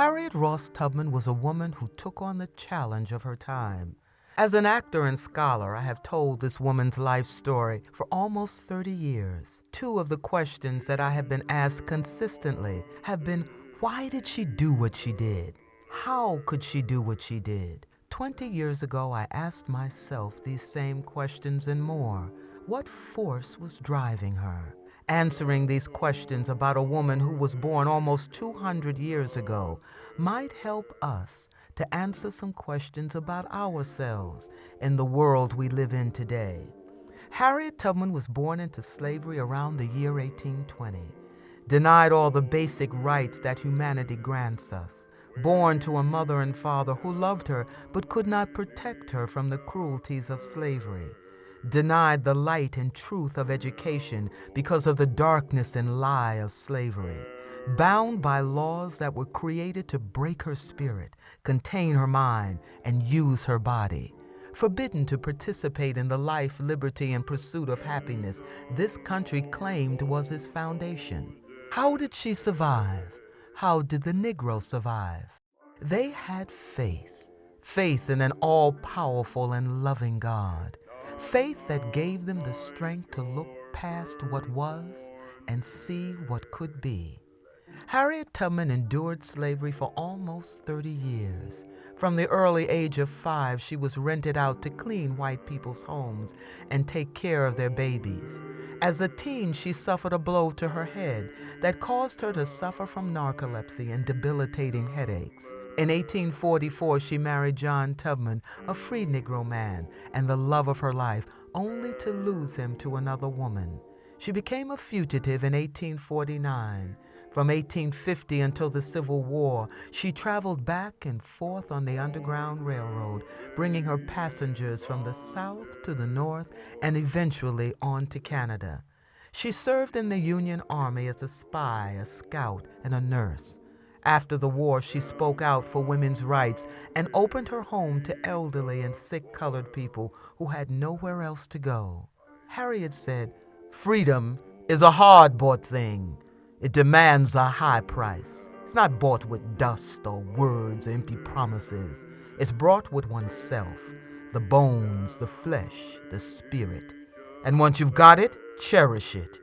Harriet Ross Tubman was a woman who took on the challenge of her time. As an actor and scholar, I have told this woman's life story for almost 30 years. Two of the questions that I have been asked consistently have been, why did she do what she did? How could she do what she did? 20 years ago, I asked myself these same questions and more. What force was driving her? Answering these questions about a woman who was born almost 200 years ago might help us to answer some questions about ourselves in the world we live in today. Harriet Tubman was born into slavery around the year 1820, denied all the basic rights that humanity grants us, born to a mother and father who loved her but could not protect her from the cruelties of slavery, denied the light and truth of education because of the darkness and lie of slavery, bound by laws that were created to break her spirit, contain her mind, and use her body, forbidden to participate in the life, liberty, and pursuit of happiness this country claimed was its foundation. How did she survive? How did the Negro survive? They had faith, faith in an all-powerful and loving God, faith that gave them the strength to look past what was and see what could be. Harriet Tubman endured slavery for almost 30 years. From the early age of 5, she was rented out to clean white people's homes and take care of their babies. As a teen, she suffered a blow to her head that caused her to suffer from narcolepsy and debilitating headaches. In 1844, she married John Tubman, a free Negro man, and the love of her life, only to lose him to another woman. She became a fugitive in 1849. From 1850 until the Civil War, she traveled back and forth on the Underground Railroad, bringing her passengers from the South to the North and eventually on to Canada. She served in the Union Army as a spy, a scout, and a nurse. After the war, she spoke out for women's rights and opened her home to elderly and sick colored people who had nowhere else to go. Harriet said, "Freedom is a hard-bought thing. It demands a high price. It's not bought with dust or words or empty promises. It's bought with oneself, the bones, the flesh, the spirit. And once you've got it, cherish it."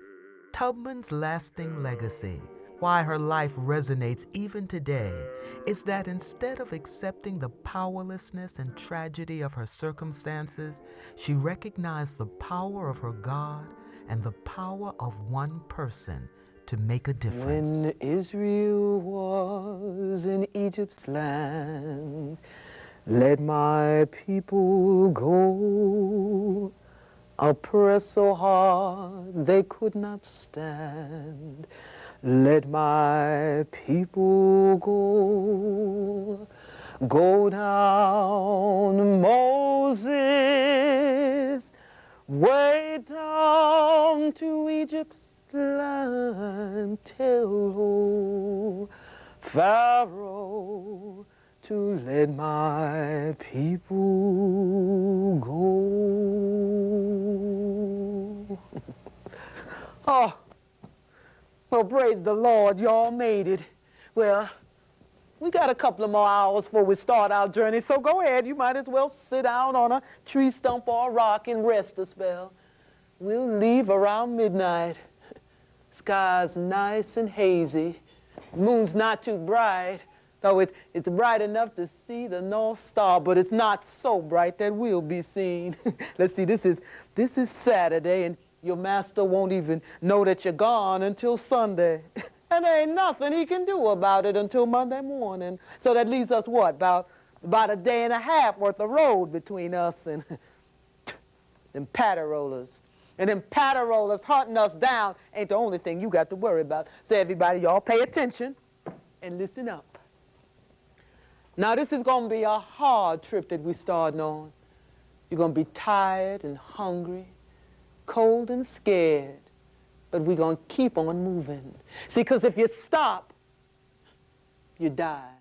Tubman's lasting legacy, why her life resonates even today, is that instead of accepting the powerlessness and tragedy of her circumstances, she recognized the power of her God and the power of one person to make a difference. When Israel was in Egypt's land, let my people go. Oppressed so hard they could not stand. Let my people go. Go down, Moses, way down to Egypt's land. Tell Pharaoh to let my people go. Oh, praise the Lord, y'all made it. Well, we got a couple of more hours before we start our journey, so go ahead. You might as well sit down on a tree stump or a rock and rest a spell. We'll leave around midnight. Sky's nice and hazy. Moon's not too bright, though it's bright enough to see the North Star, but it's not so bright that we'll be seen. Let's see, this is Saturday, and your master won't even know that you're gone until Sunday. And there ain't nothing he can do about it until Monday morning. So that leaves us what, about a day and a half worth of road between us and them patter rollers. And them patter rollers hunting us down ain't the only thing you got to worry about. So everybody, y'all pay attention and listen up. Now this is going to be a hard trip that we're starting on. You're going to be tired and hungry, cold and scared, but we're going to keep on moving. See, because if you stop, you die.